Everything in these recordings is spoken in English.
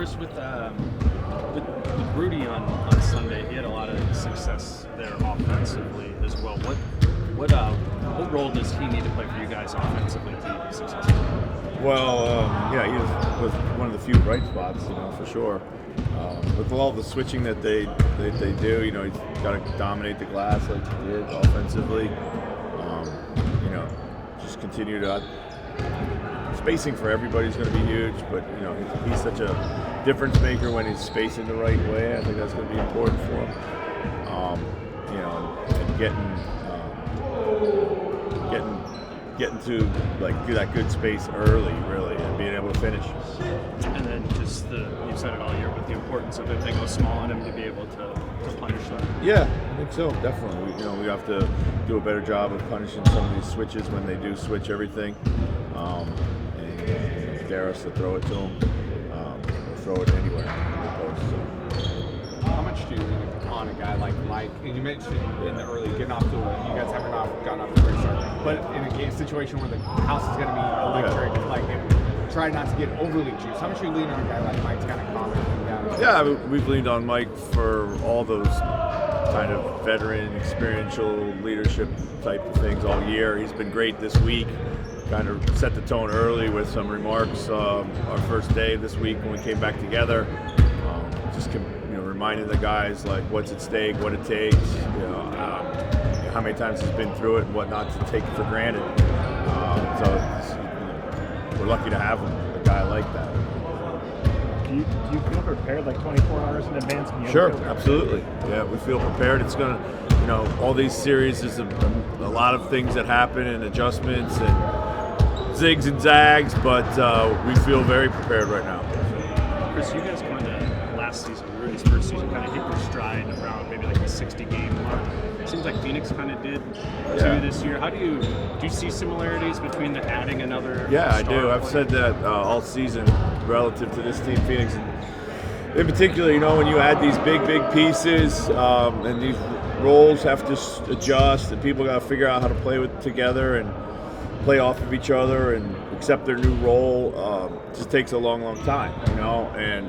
Chris, with Rudy on Sunday, he had a lot of success there offensively as well. What role does he need to play for you guys offensively to be successful? Well, he was one of the few bright spots, for sure. With all the switching that they do, he's got to dominate the glass like he did offensively. Just continue to spacing for everybody is going to be huge, but he's such a difference maker when he's spacing the right way. I think that's going to be important for him. And getting to do that good space early, really, and being able to finish. And then just you've said it all year, but the importance of if they go small on him to be able to punish them. Yeah, I think so, definitely. We have to do a better job of punishing some of these switches when they do switch everything. And dare us to throw it to them, or throw it anywhere in the post. How much do you lean on a guy like Mike? And you mentioned in the early getting off to you guys haven't gotten off to a great start, but in a game situation where the house is going to be electric, try not to get overly juiced. How much are you leaning on a guy like Mike to kind of calm everything down? Yeah, we've leaned on Mike for all those kind of veteran, experiential leadership type of things all year. He's been great this week. Kind of set the tone early with some remarks our first day this week when we came back together. Just reminding the guys what's at stake, what it takes, how many times he's been through it, and what not to take for granted. We're lucky to have a guy like that. Do you feel prepared 24 hours in advance? Sure, absolutely. Yeah, we feel prepared. It's going to, all these series is a lot of things that happen and adjustments and zigs and zags, but we feel very prepared right now. Chris, you guys going to last season, Rudy's first season, kind of hit your stride around maybe the 60-game mark. It seems like Phoenix kind of did too this year. How do you see similarities between the adding another? Yeah, I do. I've said that all season relative to this team, Phoenix. In particular, when you add these big pieces and these roles have to adjust, and people got to figure out how to play together and play off of each other and accept their new role. It just takes a long time, And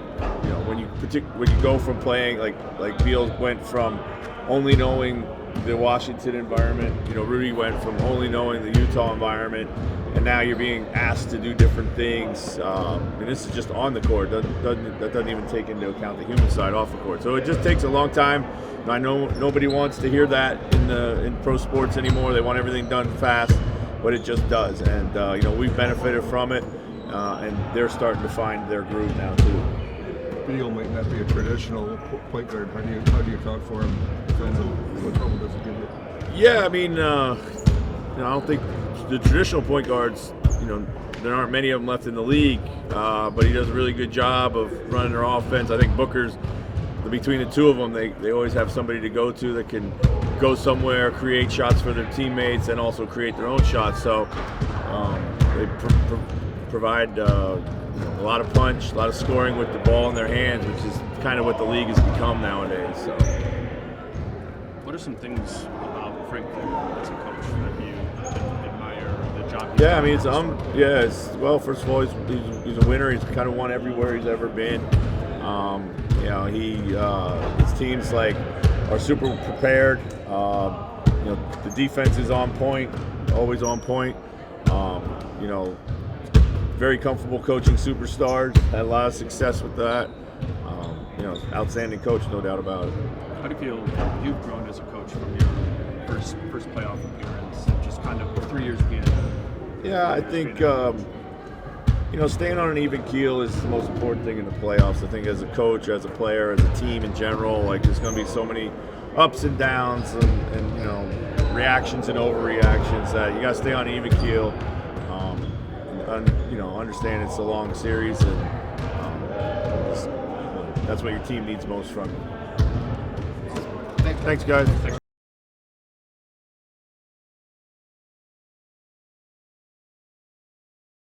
when you go from playing like Beal went from only knowing the Washington environment, Rudy went from only knowing the Utah environment, and now you're being asked to do different things. And this is just on the court. That doesn't even take into account the human side off the court. So it just takes a long time. I know nobody wants to hear that in pro sports anymore. They want everything done fast, but it just does. And we've benefited from it, and they're starting to find their groove now too. Beal might not be a traditional point guard. How do you account for him defensively? What trouble does it give you? Yeah, I mean, I don't think the traditional point guards, there aren't many of them left in the league, but he does a really good job of running their offense. I think between the two of them, they always have somebody to go to that can go somewhere, create shots for their teammates, and also create their own shots. So they provide a lot of punch, a lot of scoring with the ball in their hands, which is kind of what the league has become nowadays. So, what are some things about Frank Vogel as a coach that you admire, the job? Yeah, I mean, first of all, he's a winner. He's kind of won everywhere he's ever been. His teams are super prepared. The defense is on point, always on point. Very comfortable coaching superstars. Had a lot of success with that. Outstanding coach, no doubt about it. How do you feel you've grown as a coach from your first playoff appearance, and just kind of 3 years being? Yeah, I think staying on an even keel is the most important thing in the playoffs. I think as a coach, as a player, as a team in general, there's going to be so many ups and downs and reactions and overreactions that you got to stay on an even keel. Understand it's a long series, and that's what your team needs most from you. Thanks, guys.